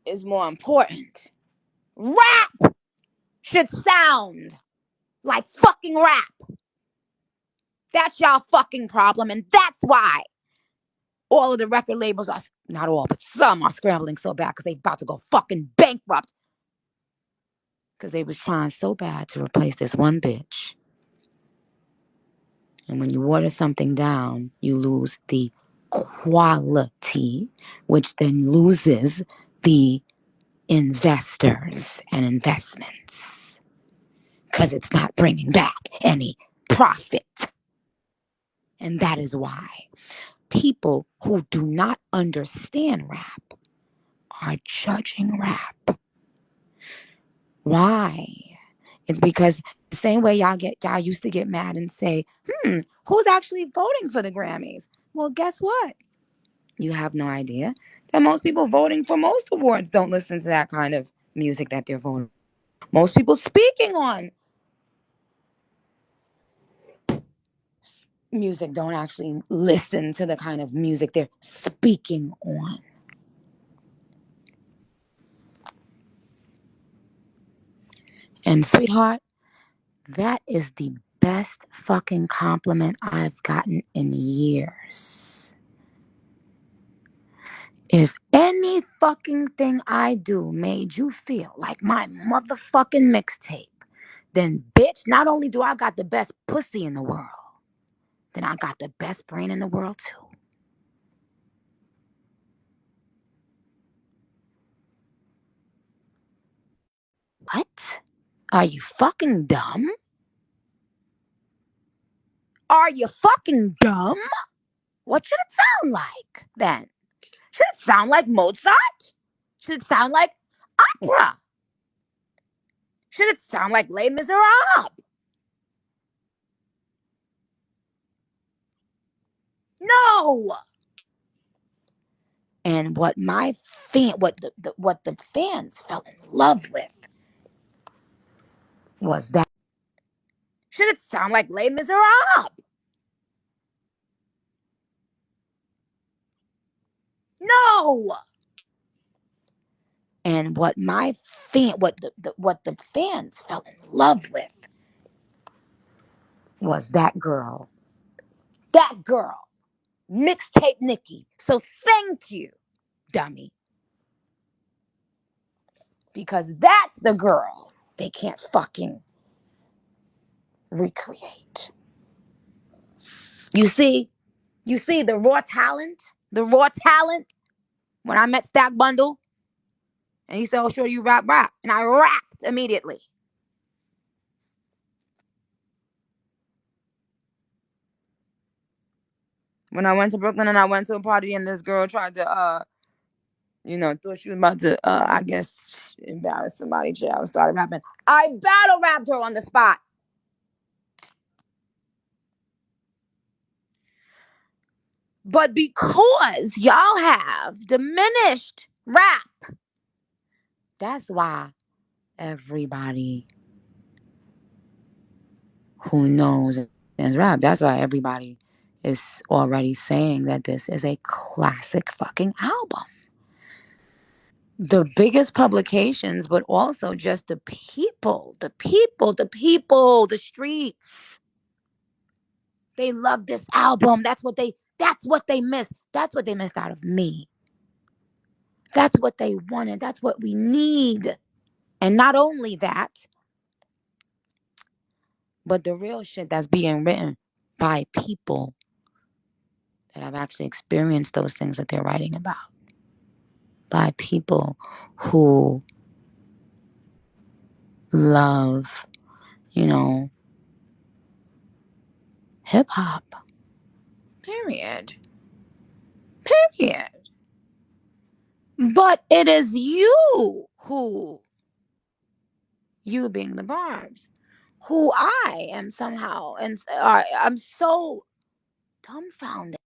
is more important. Rap should sound like fucking rap. That's y'all fucking problem. And that's why all of the record labels are, not all, but some are scrambling so bad because they about to go fucking bankrupt. Because they was trying so bad to replace this one bitch. And when you water something down, you lose the quality, which then loses the investors and investments. Because it's not bringing back any profit. And that is why people who do not understand rap are judging rap. Why? It's because the same way y'all used to get mad and say, who's actually voting for the Grammys? Well, guess what? You have no idea that most people voting for most awards don't listen to that kind of music that they're voting. Most people speaking on music don't actually listen to the kind of music they're speaking on. And sweetheart, that is the best fucking compliment I've gotten in years. If any fucking thing I do made you feel like my motherfucking mixtape, then bitch, not only do I got the best pussy in the world, then I got the best brain in the world too. What? Are you fucking dumb? Are you fucking dumb? What should it sound like then? Should it sound like Mozart? Should it sound like opera? Should it sound like Les Miserables? No. And what the fans fell in love with was that. Should it sound like Les Miserables? No. And what the fans fell in love with was that girl. That girl. Mixtape Nikki. So thank you, dummy. Because that's the girl they can't fucking recreate. You see the raw talent? The raw talent? When I met Stack Bundle, and he said, "Oh, sure, you rap." And I rapped immediately. When I went to Brooklyn and I went to a party and this girl tried to, thought she was about to, I guess, embarrass somebody, jail, started rapping. I battle rapped her on the spot. But because y'all have diminished rap, that's why everybody who knows and rap, that's why everybody is already saying that this is a classic fucking album. The biggest publications, but also just the people, the streets. They love this album. That's what they missed. That's what they missed out of me. That's what they wanted. That's what we need. And not only that, but the real shit that's being written by people that have actually experienced those things that they're writing about. By people who love, hip hop. Period. But it is you being the Barbs, who I am somehow, and I'm so dumbfounded